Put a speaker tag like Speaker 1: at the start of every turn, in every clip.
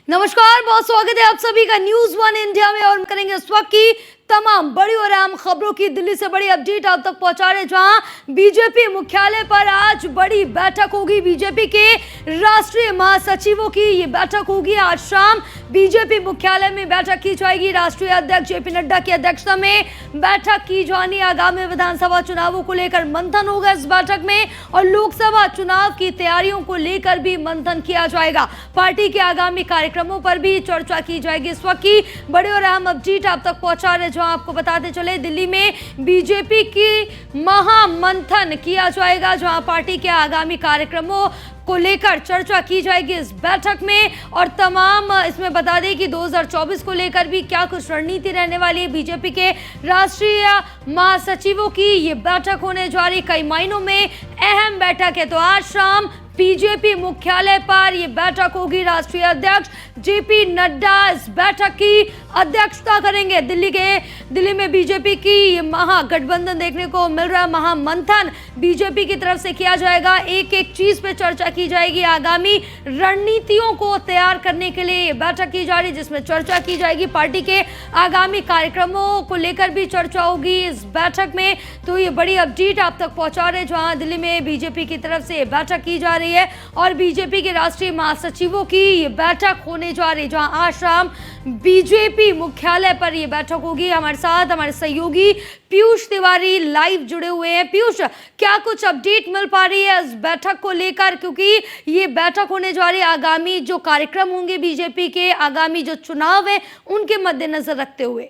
Speaker 1: नमस्कार, बहुत स्वागत है आप सभी का न्यूज़ वन इंडिया में। और करेंगे इस वक्त की तमाम बड़ी और अहम खबरों की दिल्ली से बड़ी अपडेट आप तक पहुंचा रहे, जहां बीजेपी मुख्यालय पर आज बड़ी बैठक होगी। बीजेपी के राष्ट्रीय महासचिवों की ये बैठक होगी। आज शाम बीजेपी मुख्यालय में बैठक की जाएगी। राष्ट्रीय अध्यक्ष जेपी नड्डा की अध्यक्षता में बैठक की जानी। आगामी विधानसभा चुनावों को लेकर मंथन होगा इस बैठक में, और लोकसभा चुनाव की तैयारियों को लेकर भी मंथन किया जाएगा। पार्टी के आगामी कार्यक्रमों पर भी चर्चा की जाएगी। इस वक्त की बड़ी और अहम अपडेट आप तक पहुंचा रहे, जहां आपको बताते चले दिल्ली में बीजेपी की महामंथन किया जाएगा, जहां पार्टी के आगामी कार्यक्रमों को लेकर चर्चा की जाएगी इस बैठक में। और तमाम इसमें बता दें कि 2024 को लेकर भी क्या कुछ रणनीति रहने वाली है। बीजेपी के राष्ट्रीय महासचिवों की ये बैठक होने जा रही, कई मायनों में अहम बैठक है। तो आज शाम बीजेपी मुख्यालय पर यह बैठक होगी। राष्ट्रीय अध्यक्ष जेपी नड्डा इस बैठक की अध्यक्षता करेंगे। दिल्ली में बीजेपी की महागठबंधन देखने को मिल रहा है। महामंथन बीजेपी की तरफ से किया जाएगा। एक एक चीज पे चर्चा की जाएगी। आगामी रणनीतियों को तैयार करने के लिए यह बैठक की जा रही है, जिसमें चर्चा की जाएगी। पार्टी के आगामी कार्यक्रमों को लेकर भी चर्चा होगी इस बैठक में। तो ये बड़ी अपडेट आप तक पहुंचा रहे, जहां दिल्ली में बीजेपी की तरफ से बैठक की जा रही है और बीजेपी के राष्ट्रीय महासचिवों की ये बैठक होने जा रही है, जहां आज शाम बीजेपी मुख्यालय पर यह बैठक होगी। हमारे साथ हमारे सहयोगी पीयूष तिवारी लाइव जुड़े हुए हैं। पीयूष, क्या कुछ अपडेट मिल पा रही है इस बैठक को लेकर, क्योंकि ये बैठक होने जा रही है आगामी जो कार्यक्रम होंगे बीजेपी के, आगामी जो चुनाव है उनके मद्देनजर रखते हुए?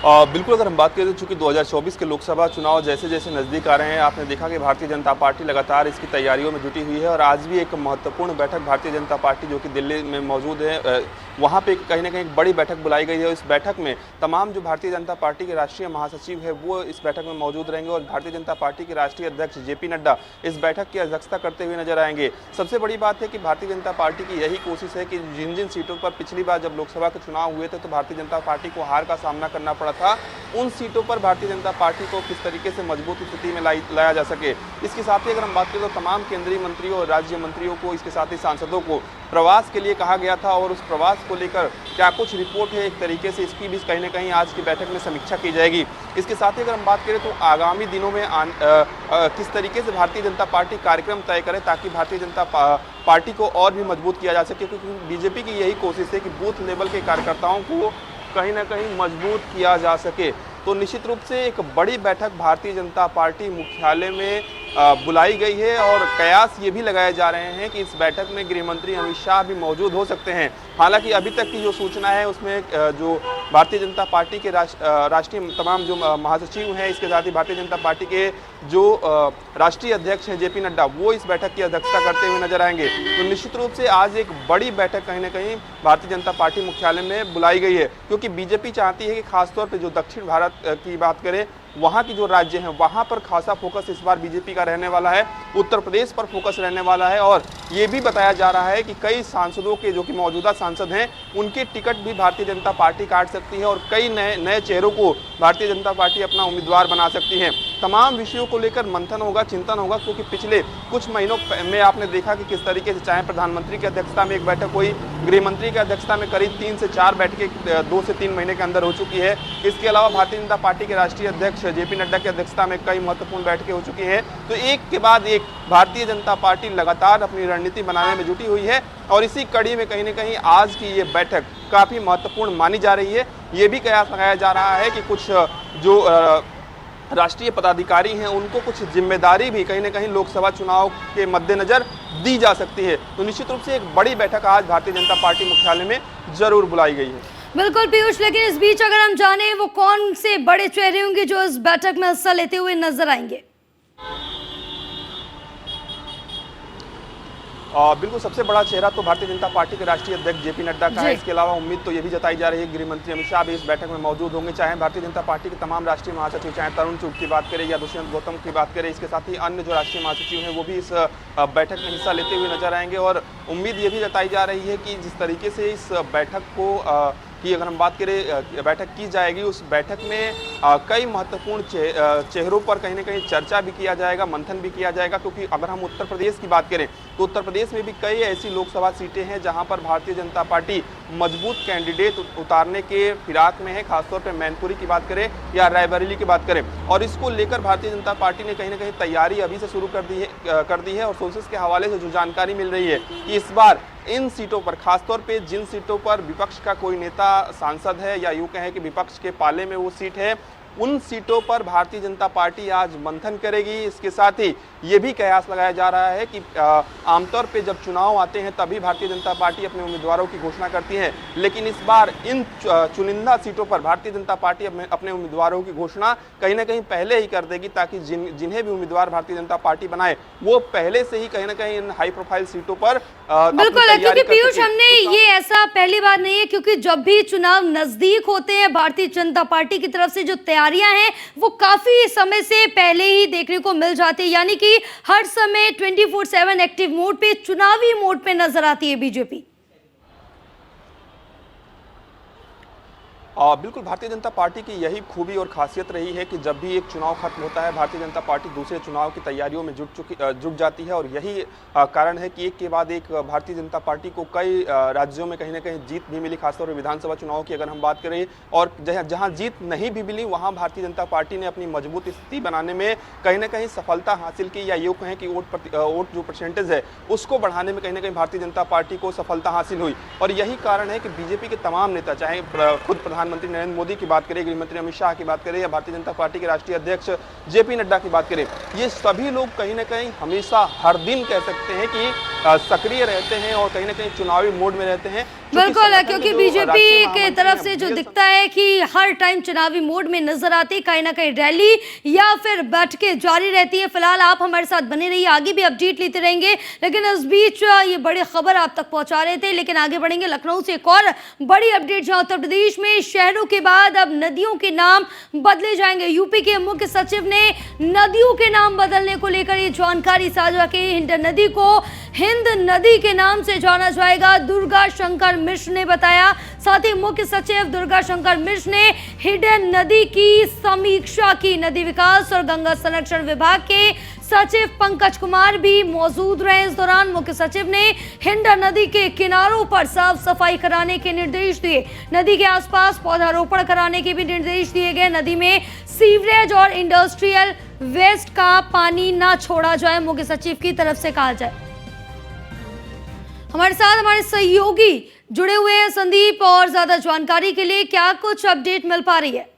Speaker 2: बिल्कुल, अगर हम बात करें तो चूंकि 2024 के लोकसभा चुनाव जैसे जैसे नज़दीक आ रहे हैं, आपने देखा कि भारतीय जनता पार्टी लगातार इसकी तैयारियों में जुटी हुई है। और आज भी एक महत्वपूर्ण बैठक भारतीय जनता पार्टी जो कि दिल्ली में मौजूद है, वहाँ पे कहीं ना कहीं एक बड़ी बैठक बुलाई गई है। इस बैठक में तमाम जो भारतीय जनता पार्टी के राष्ट्रीय महासचिव है वो इस बैठक में मौजूद रहेंगे, और भारतीय जनता पार्टी के राष्ट्रीय अध्यक्ष जेपी नड्डा इस बैठक की अध्यक्षता करते हुए नजर आएंगे। सबसे बड़ी बात है कि भारतीय जनता पार्टी की यही कोशिश है कि जिन जिन सीटों पर पिछली बार जब लोकसभा के चुनाव हुए थे तो भारतीय जनता पार्टी को हार का सामना करना पड़ा था, उन सीटों पर भारतीय जनता पार्टी को किस तरीके से मजबूत स्थिति में लाया जा सके। इसके साथ ही अगर हम बात करें तो तमाम केंद्रीय मंत्रियों और राज्य मंत्रियों को, इसके साथ ही सांसदों को प्रवास के लिए कहा गया था, और उस प्रवास को लेकर क्या कुछ रिपोर्ट है एक तरीके से, इसकी भी कहीं ना कहीं आज की बैठक में समीक्षा की जाएगी। इसके साथ ही अगर हम बात करें तो आगामी दिनों में किस तरीके से भारतीय जनता पार्टी कार्यक्रम तय करे ताकि भारतीय जनता पार्टी को और भी मजबूत किया जा सके, क्योंकि बीजेपी की यही कोशिश है कि बूथ लेवल के कार्यकर्ताओं को कहीं ना कहीं मजबूत किया जा सके। तो निश्चित रूप से एक बड़ी बैठक भारतीय जनता पार्टी मुख्यालय में बुलाई गई है, और कयास ये भी लगाए जा रहे हैं कि इस बैठक में गृह मंत्री अमित शाह भी मौजूद हो सकते हैं। हालांकि अभी तक की जो सूचना है उसमें जो भारतीय जनता पार्टी के राष्ट्रीय तमाम जो महासचिव हैं, इसके साथ ही भारतीय जनता पार्टी के जो राष्ट्रीय अध्यक्ष हैं जेपी नड्डा, वो इस बैठक की अध्यक्षता करते हुए नजर आएंगे। तो निश्चित रूप से आज एक बड़ी बैठक कहीं ना कहीं भारतीय जनता पार्टी मुख्यालय में बुलाई गई है, क्योंकि बीजेपी चाहती है कि खासतौर पर जो दक्षिण भारत की बात करें, वहाँ की जो राज्य हैं वहाँ पर खासा फोकस इस बार बीजेपी का रहने वाला है। उत्तर प्रदेश पर फोकस रहने वाला है, और ये भी बताया जा रहा है कि कई सांसदों के, जो कि मौजूदा सांसद हैं, उनके टिकट भी भारतीय जनता पार्टी काट सकती है, और कई नए चेहरों को भारतीय जनता पार्टी अपना उम्मीदवार बना सकती है। तमाम विषयों को लेकर मंथन होगा, चिंतन होगा, क्योंकि पिछले कुछ महीनों में आपने देखा कि किस तरीके से चाहे प्रधानमंत्री की अध्यक्षता में एक बैठक हुई, गृह मंत्री की अध्यक्षता में करीब 3 से 4 बैठकें 2 से 3 महीने के अंदर हो चुकी है। इसके अलावा भारतीय जनता पार्टी के राष्ट्रीय अध्यक्ष जेपी नड्डा की अध्यक्षता में कई महत्वपूर्ण बैठकें हो चुकी हैं। तो एक के बाद एक भारतीय जनता पार्टी लगातार अपनी रणनीति बनाने में जुटी हुई है, और इसी कड़ी में कहीं ना कहीं आज की ये बैठक काफी महत्वपूर्ण मानी जा रही है। ये भी कयास लगाया जा रहा है कि कुछ जो राष्ट्रीय पदाधिकारी हैं उनको कुछ जिम्मेदारी भी कहीं ना कहीं लोकसभा चुनाव के मद्देनजर दी जा सकती है। तो निश्चित रूप से एक बड़ी बैठक आज भारतीय जनता पार्टी मुख्यालय में जरूर बुलाई गई है।
Speaker 1: बिल्कुल पीयूष, लेकिन इस बीच अगर हम जाने वो कौन से बड़े चेहरे होंगे जो इस बैठक में हिस्सा लेते हुए नजर आएंगे?
Speaker 2: बिल्कुल, सबसे बड़ा चेहरा तो भारतीय जनता पार्टी के राष्ट्रीय अध्यक्ष जेपी नड्डा का है। इसके अलावा उम्मीद तो ये भी जताई जा रही है गृह मंत्री अमित शाह भी इस बैठक में मौजूद होंगे। चाहे भारतीय जनता पार्टी के तमाम राष्ट्रीय महासचिव, चाहे तरुण चुग की बात करें या दुष्यंत गौतम की बात करें, इसके साथ ही अन्य जो राष्ट्रीय महासचिव हैं वो भी इस बैठक में हिस्सा लेते हुए नजर आएंगे। और उम्मीद ये भी जताई जा रही है कि जिस तरीके से इस बैठक को की अगर हम बात करें बैठक की जाएगी, उस बैठक में कई महत्वपूर्ण चेहरों पर कहीं ना कहीं चर्चा भी किया जाएगा, मंथन भी किया जाएगा। क्योंकि अगर हम उत्तर प्रदेश की बात करें तो उत्तर प्रदेश में भी कई ऐसी लोकसभा सीटें हैं जहां पर भारतीय जनता पार्टी मजबूत कैंडिडेट उतारने के फिराक में है। खासतौर पर मैनपुरी की बात करें या रायबरेली की बात करें, और इसको लेकर भारतीय जनता पार्टी ने कहीं ना कहीं तैयारी अभी से शुरू कर दी है। और सोर्सेस के हवाले से जो जानकारी मिल रही है कि इस बार इन सीटों पर, खासतौर पे जिन सीटों पर विपक्ष का कोई नेता सांसद है या यूं कहें कि विपक्ष के पाले में वो सीट है, उन सीटों पर भारतीय जनता पार्टी आज मंथन करेगी। इसके साथ ही ये भी कयास लगाया जा रहा है कि आमतौर पे जब चुनाव आते हैं तभी भारतीय जनता पार्टी अपने उम्मीदवारों की घोषणा करती है, लेकिन इस बार इन चुनिंदा सीटों पर भारतीय जनता पार्टी अपने उम्मीदवारों की घोषणा कहीं ना कहीं पहले ही कर देगी, ताकि जिन्हें भी उम्मीदवार भारतीय जनता पार्टी बनाए वो पहले से ही कहीं ना कहीं इन हाई प्रोफाइल सीटों पर
Speaker 1: बिल्कुल। क्योंकि पीयूष, हमने ये ऐसा पहली बार नहीं है, क्योंकि जब भी चुनाव नजदीक होते हैं भारतीय जनता पार्टी की तरफ से जो तैयारियां हैं वो काफी समय से पहले ही देखने को मिल जाती है, यानी कि हर समय 24/7 एक्टिव मोड पे, चुनावी मोड पे नजर आती है बीजेपी।
Speaker 2: बिल्कुल, भारतीय जनता पार्टी की यही खूबी और खासियत रही है कि जब भी एक चुनाव खत्म होता है भारतीय जनता पार्टी दूसरे चुनाव की तैयारियों में जुट जाती है। और यही कारण है कि एक के बाद एक भारतीय जनता पार्टी को कई राज्यों में कहीं ना कहीं जीत भी मिली। खासतौर पर विधानसभा चुनाव की अगर हम बात करें, और जहां जीत नहीं भी मिली वहां भारतीय जनता पार्टी ने अपनी मजबूत स्थिति बनाने में कहीं ना कहीं सफलता हासिल की, या यूँ कहें कि वोट जो परसेंटेज है उसको बढ़ाने में कहीं ना कहीं भारतीय जनता पार्टी को सफलता हासिल हुई। और यही कारण है कि बीजेपी के तमाम नेता, चाहे खुद प्रधानमंत्री नरेंद्र मोदी की बात करें, गृहमंत्री अमित शाह की बात करें, या भारतीय जनता पार्टी के राष्ट्रीय अध्यक्ष जेपी नड्डा की बात करें, ये सभी लोग कहीं ना कहीं हमेशा हर दिन कह सकते हैं कि सक्रिय रहते हैं और कहीं ना कहीं चुनावी मोड में रहते हैं।
Speaker 1: बिल्कुल, क्योंकि बीजेपी के तरफ से जो दिखता है कि हर टाइम चुनावी मोड में नजर आती है, कहीं ना कहीं रैली या फिर बैठकें जारी रहती है। फिलहाल आप हमारे साथ बने रहिए, आगे भी अपडेट लेते रहेंगे। लेकिन इस बीच ये बड़ी खबर आप तक पहुंचा रहे थे, लेकिन आगे बढ़ेंगे लखनऊ से एक और बड़ी अपडेट, जहां उत्तर प्रदेश में शहरों के बाद अब नदियों के नाम बदले जाएंगे। यूपी के मुख्य सचिव ने नदियों के नाम बदलने को लेकर ये जानकारी साझा की। हिंड नदी को हिंद नदी के नाम से जाना जाएगा, दुर्गा शंकर मिश्र ने बताया। साथ ही मुख्य सचिव दुर्गा शंकर मिश्र ने हिडन नदी की समीक्षा की। नदी विकास और गंगा संरक्षण विभाग के सचिव पंकज कुमार भी मौजूद रहे। इस दौरान मुख्य सचिव ने हिंड नदी के किनारों पर साफ सफाई कराने के निर्देश दिए। नदी के आसपास पौधारोपण कराने के भी निर्देश दिए गए। नदी में सीवरेज और इंडस्ट्रियल वेस्ट का पानी ना छोड़ा जाए, मुख्य सचिव की तरफ से कहा जाए। हमारे साथ हमारे सहयोगी जुड़े हुए हैं संदीप, और ज्यादा जानकारी के लिए क्या कुछ अपडेट मिल पा रही है?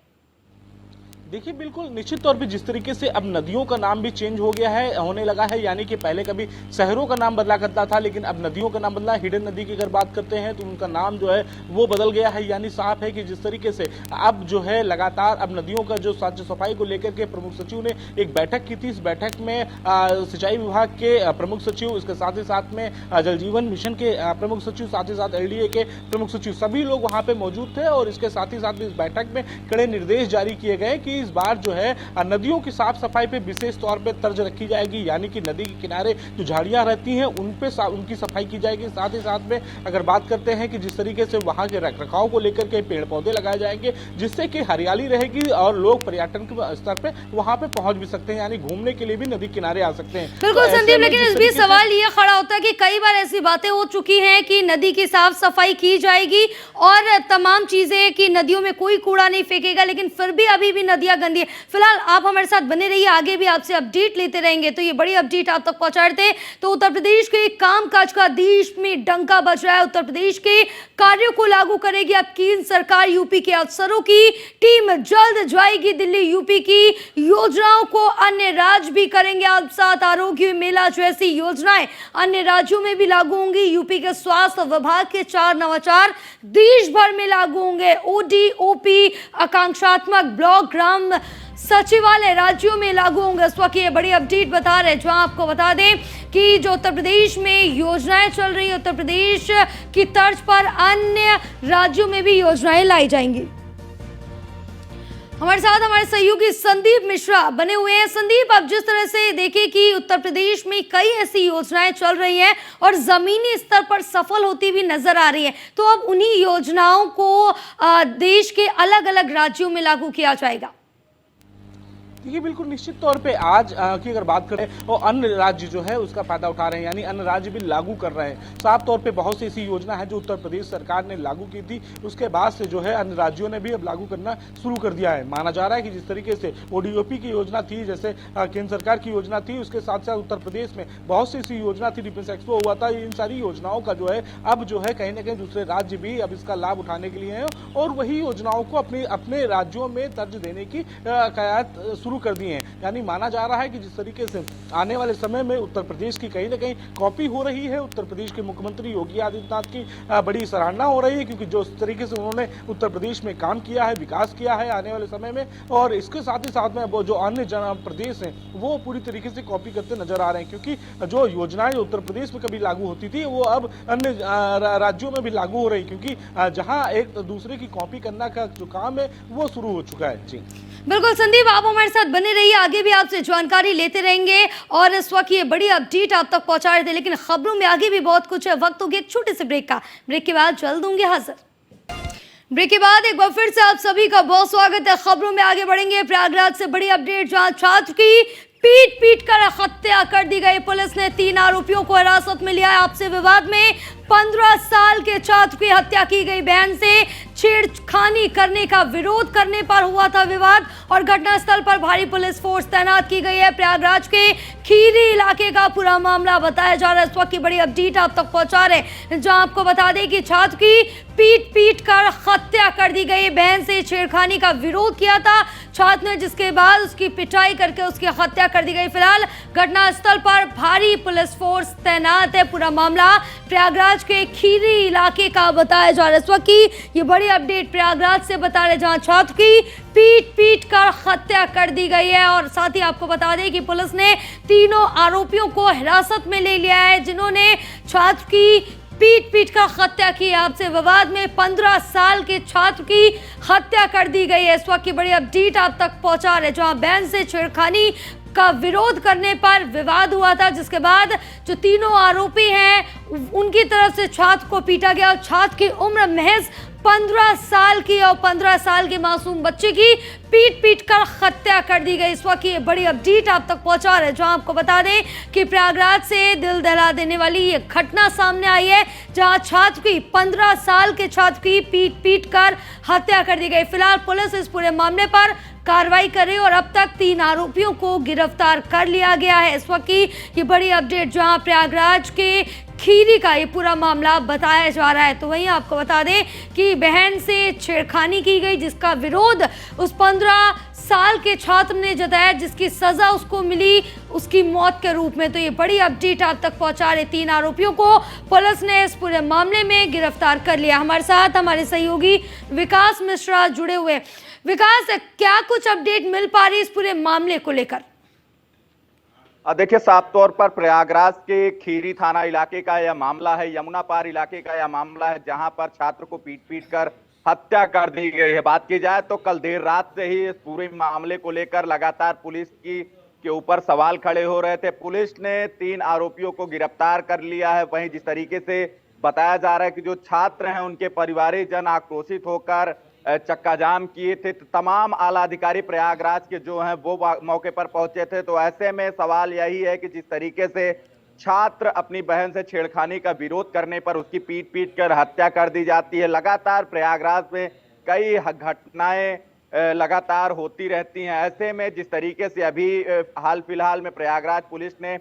Speaker 3: देखिए, बिल्कुल निश्चित तौर पे जिस तरीके से अब नदियों का नाम भी चेंज हो गया है, होने लगा है, यानी कि पहले कभी शहरों का नाम बदला करता था, लेकिन अब नदियों का नाम बदला। हिडन नदी की अगर बात करते हैं तो उनका नाम जो है वो बदल गया है। यानी साफ है कि जिस तरीके से अब जो है लगातार अब नदियों का जो साफ सफाई को लेकर के प्रमुख सचिव ने एक बैठक की थी। इस बैठक में सिंचाई विभाग के प्रमुख सचिव, इसके साथ ही साथ में जल जीवन मिशन के प्रमुख सचिव, साथ ही साथ LDA के प्रमुख सचिव, सभी लोग वहां पे मौजूद थे। और इसके साथ ही साथ इस बैठक में कड़े निर्देश जारी किए गए कि इस बार जो है नदियों की साफ सफाई पे विशेष तौर पे तर्ज रखी जाएगी। यानी कि नदी के किनारे जो झाड़ियां रहती हैं उन पे उनकी सफाई की जाएगी। साथ ही साथ में अगर बात करते हैं कि जिस तरीके से वहां के रखरखाव को लेकर के पेड़ पौधे लगाए जाएंगे, जिससे कि हरियाली रहेगी और लोग पर्यटन के स्तर पे वहां पे पहुंच भी सकते हैं, यानी घूमने के लिए भी नदी किनारे आ सकते हैं।
Speaker 1: बिल्कुल संदीप, लेकिन इस बीच सवाल ये खड़ा होता है कि कई बार ऐसी बातें हो चुकी हैं कि नदी की साफ सफाई की जाएगी और तमाम चीजें कि नदियों में कोई कूड़ा नहीं फेंकेगा, लेकिन फिर भी अभी भी नदियां गंदी है। फिलहाल आप हमारे साथ बने रहिए, आगे भी आपसे अपडेट लेते रहेंगे। तो ये बड़ी अपडेट आप तक पहुंचा रहे थे। तो उत्तर प्रदेश के कामकाज का देश में डंका बज रहा है। उत्तर प्रदेश के कार्यों को लागू करेगी अब केंद्र सरकार। यूपी के अफसरों की टीम जल्द जाएगी दिल्ली। यूपी की योजनाओं को अन्य राज्य भी करेंगे अब साथ। आरोग्य मेला जैसी योजनाएं अन्य राज्यों में भी लागू होंगी। यूपी के स्वास्थ्य विभाग के 4 नवाचार देश भर में लागू होंगे। ODOP आकांक्षात्मक ब्लॉक ग्राम सचिवालय राज्यों में लागू होंगे। इस वक्त ये बड़ी अपडेट बता रहे हैं, जहां आपको बता दें कि जो उत्तर प्रदेश में योजनाएं चल रही है, उत्तर प्रदेश की तर्ज पर अन्य राज्यों में भी योजनाएं लाई जाएंगी। हमारे साथ हमारे सहयोगी संदीप मिश्रा बने हुए हैं। संदीप, अब जिस तरह से देखें कि उत्तर प्रदेश में कई ऐसी योजनाएं चल रही हैं और जमीनी स्तर पर सफल होती हुई नजर आ रही हैं, तो अब उन्हीं योजनाओं को देश के अलग अलग राज्यों में लागू किया जाएगा।
Speaker 3: देखिए, बिल्कुल निश्चित तौर पे आज की अगर बात करें तो अन्य राज्य जो है उसका फायदा उठा रहे हैं, यानी अन्य राज्य भी लागू कर रहे हैं। साफ तौर पे बहुत सी ऐसी योजना है जो उत्तर प्रदेश सरकार ने लागू की थी, उसके बाद से जो है अन्य राज्यों ने भी अब लागू करना शुरू कर दिया है। माना जा रहा है कि जिस तरीके से ओडीओपी की योजना थी, जैसे केंद्र सरकार की योजना थी, उसके साथ साथ उत्तर प्रदेश में बहुत सी ऐसी योजना थी, डिफेंस एक्सपो हुआ था, इन सारी योजनाओं का जो है अब जो है कहीं ना कहीं दूसरे राज्य भी अब इसका लाभ उठाने के लिए हैं और वही योजनाओं को अपने राज्यों में तर्ज देने की कयात शुरू कर दिए हैं। यानी माना जा रहा है कि जिस तरीके से आने वाले समय में उत्तर प्रदेश की कहीं ना कहीं कॉपी हो रही है, उत्तर प्रदेश के मुख्यमंत्री योगी आदित्यनाथ की बड़ी सराहना हो रही है, क्योंकि जो तरीके से उन्होंने उत्तर प्रदेश में काम किया है, विकास किया है आने वाले समय में, और इसके साथ ही साथ में जो अन्य प्रदेश हैं वो पूरी तरीके से कॉपी करते नजर आ रहे हैं, क्योंकि जो योजनाएं उत्तर प्रदेश में कभी लागू होती थी वो अब अन्य राज्यों में भी लागू हो रही, क्योंकि जहां एक दूसरे की कॉपी करना का जो काम है वो शुरू हो चुका है। जी
Speaker 1: बिल्कुल संदीप, आप हमारे साथ बने रहिए, आगे भी आपसे जानकारी लेते रहेंगे और इस वक्त ये बड़ी अपडेट आप तक पहुंचा रहे थे, लेकिन खबरों में आगे भी बहुत कुछ है। वक्त हो गया एक छोटे से ब्रेक का। ब्रेक के बाद जल्द होंगे हाजिर। ब्रेक के बाद एक बार फिर से आप सभी का बहुत स्वागत है। खबरों में आगे बढ़ेंगे। प्रयागराज से बड़ी अपडेट, जहां छात्र की पीट कर हत्या कर दी गई। पुलिस ने 3 आरोपियों को हिरासत में लिया है। आपसे विवाद में 15 साल के छात्र की हत्या की गई। बहन से छेड़खानी करने का विरोध करने पर हुआ था विवाद और घटनास्थल पर भारी पुलिस फोर्स तैनात की गई है। प्रयागराज के खीरी इलाके का पूरा मामला बताया जा रहा है। इस वक्त की बड़ी अपडेट आप तक पहुंचा रहे हैं, जहां आपको बता दें कि छात्र की पीट कर हत्या कर दी गई। बहन से छेड़खानी का विरोध किया था छात्र ने, जिसके बाद उसकी पिटाई करके उसकी हत्या कर दी गई। फिलहाल घटनास्थल पर भारी पुलिस फोर्स तैनात है। पूरा मामला प्रयागराज के खीरी इलाके का बताया जा रहा है। इस वक्त की ये बड़ी अपडेट प्रयागराज से बता रहे, जहां छात्र की पीट कर हत्या कर दी गई है। और साथ ही आपको बता दें कि पुलिस ने तीनों आरोपियों को हिरासत में ले लिया है, जिन्होंने छात्र की पीट कर हत्या की। आपसे विवाद में 15 साल के छात्र की हत्या कर दी गई है। इस वक्त की बड़ी अपडेट आप तक पहुंचा रहे, जहां बहन से छेड़खानी का विरोध करने पर विवाद हुआ था, जिसके बाद जो तीनों आरोपी हैं उनकी तरफ से छात्र को पीटा गया और छात्र की उम्र महज 15 साल की और 15 साल के मासूम बच्चे की पीट कर हत्या कर दी गई। इस वक्त ये बड़ी अपडेट आप तक पहुंचा रहे, जहां आपको बता दें कि प्रयागराज से दिल दहला देने वाली ये घटना सामने आई है, जहां छात्र की 15 साल के छात्र की पीट कर हत्या कर दी गई। फिलहाल पुलिस इस पूरे मामले पर कार्रवाई कर रही है और अब तक 3 आरोपियों को गिरफ्तार कर लिया गया है। इस वक्त की ये बड़ी अपडेट, जहां प्रयागराज के खीरी का ये पूरा मामला बताया जा रहा है। तो वहीं आपको बता दें कि बहन से छेड़खानी की गई, जिसका विरोध उस 15 साल के छात्र ने जताया, जिसकी सजा उसको मिली उसकी मौत के रूप में। तो ये बड़ी अपडेट आप तक पहुंचा रहे। 3 आरोपियों को पुलिस ने इस पूरे मामले में गिरफ्तार कर लिया। हमारे साथ हमारे सहयोगी विकास मिश्रा जुड़े हुए। विकास, क्या कुछ अपडेट मिल पा रही है इस पूरे मामले को लेकर?
Speaker 4: देखिए, साफ तौर पर प्रयागराज के खीरी थाना इलाके का यह मामला है, यमुना पार इलाके का यह मामला है, जहां पर छात्र को पीट कर हत्या कर दी गई है। बात की जाए तो कल देर रात से ही इस पूरे मामले को लेकर लगातार पुलिस के ऊपर सवाल खड़े हो रहे थे। पुलिस ने 3 आरोपियों को गिरफ्तार कर लिया है। वहीं जिस तरीके से बताया जा रहा है कि जो छात्र हैं उनके परिवारजन आक्रोशित होकर चक्का जाम किए थे, तो तमाम आला अधिकारी प्रयागराज के जो हैं वो मौके पर पहुंचे थे। तो ऐसे में सवाल यही है कि जिस तरीके से छात्र अपनी बहन से छेड़खानी का विरोध करने पर उसकी पीट कर हत्या कर दी जाती है। लगातार प्रयागराज में कई घटनाएं लगातार होती रहती हैं। ऐसे में जिस तरीके से अभी हाल फिलहाल में प्रयागराज पुलिस ने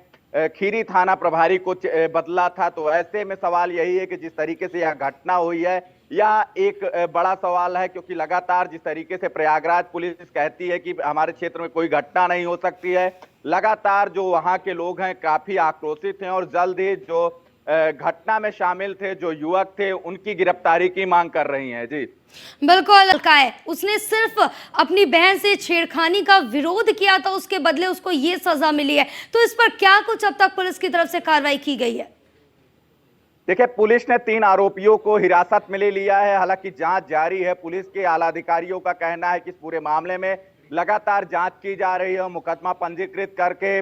Speaker 4: खीरी थाना प्रभारी को बदला था, तो ऐसे में सवाल यही है कि जिस तरीके से यह घटना हुई है, यह एक बड़ा सवाल है, क्योंकि लगातार जिस तरीके से प्रयागराज पुलिस कहती है कि हमारे क्षेत्र में कोई घटना नहीं हो सकती है, लगातार जो वहां के लोग हैं काफी आक्रोशित हैं और जल्द ही जो घटना में शामिल थे जो युवक थे उनकी गिरफ्तारी की मांग कर रही हैं। जी
Speaker 1: बिल्कुल, का है उसने सिर्फ अपनी बहन से छेड़खानी का विरोध किया था, उसके बदले उसको ये सजा मिली है। तो इस पर क्या कुछ अब तक पुलिस की तरफ से कार्रवाई की गई है?
Speaker 4: देखिए, पुलिस ने 3 आरोपियों को हिरासत में ले लिया है। हालांकि जांच जारी है। पुलिस के आला अधिकारियों का कहना है कि इस पूरे मामले में लगातार जांच की जा रही है। मुकदमा पंजीकृत करके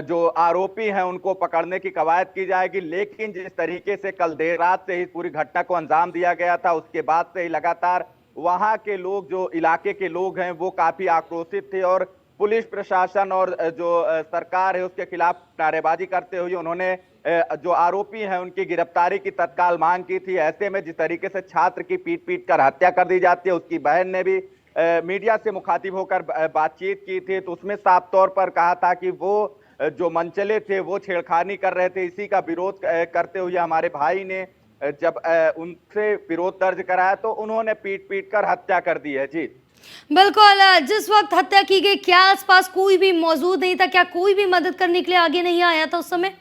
Speaker 4: जो आरोपी हैं उनको पकड़ने की कवायद की जाएगी। लेकिन जिस तरीके से कल देर रात से ही पूरी घटना को अंजाम दिया गया था, उसके बाद से ही लगातार वहां के लोग, जो इलाके के लोग हैं, वो काफी आक्रोशित थे और पुलिस प्रशासन और जो सरकार है उसके खिलाफ नारेबाजी करते हुए उन्होंने जो आरोपी हैं उनकी गिरफ्तारी की तत्काल मांग की थी। ऐसे में जिस तरीके से छात्र की पीट कर हत्या कर दी जाती है, उसकी बहन ने भी मीडिया से मुखातिब होकर बातचीत की थी, तो उसमें साफ तौर पर कहा था कि वो जो मनचले थे वो छेड़खानी कर रहे थे। इसी का विरोध करते हुए हमारे भाई ने जब उनसे विरोध दर्ज कराया तो उन्होंने पीट कर हत्या कर दी है। जी
Speaker 1: बिल्कुल, जिस वक्त हत्या की गई क्या आसपास कोई भी मौजूद नहीं था? क्या कोई भी मदद करने के लिए आगे नहीं आया था उस समय?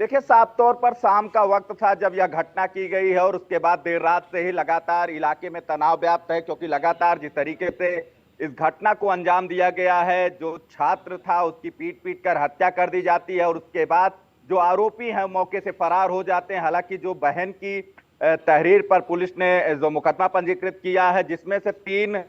Speaker 4: देखिए, साफ तौर पर शाम का वक्त था जब यह घटना की गई है और उसके बाद देर रात से ही लगातार इलाके में तनाव व्याप्त है, क्योंकि लगातार जिस तरीके से इस घटना को अंजाम दिया गया है, जो छात्र था उसकी पीट कर हत्या कर दी जाती है और उसके बाद जो आरोपी हैं मौके से फरार हो जाते हैं। हालांकि जो बहन की तहरीर पर पुलिस ने जो मुकदमा पंजीकृत किया है, जिसमें से 3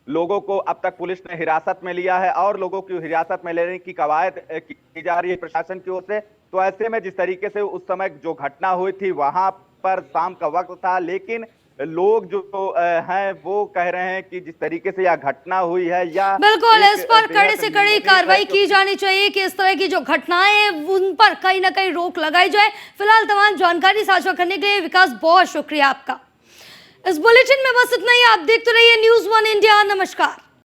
Speaker 4: लोगों को अब तक पुलिस ने हिरासत में लिया है और लोगों की हिरासत में लेने की कवायद की जा रही है प्रशासन की ओर से। तो ऐसे में जिस तरीके से उस समय जो घटना हुई थी वहां पर शाम का वक्त था, लेकिन लोग जो हैं वो कह रहे हैं कि जिस तरीके से यह घटना हुई है या
Speaker 1: बिल्कुल, इस पर कड़े से कड़ी कार्रवाई की जानी चाहिए कि इस तरह की जो घटनाएं हैं उन पर कहीं ना कहीं रोक लगाई जाए। फिलहाल तमाम जानकारी साझा करने के लिए विकास बहुत शुक्रिया आपका। इस बुलेटिन में बस इतना ही। आप देखते रहिए न्यूज़ 1 इंडिया। नमस्कार।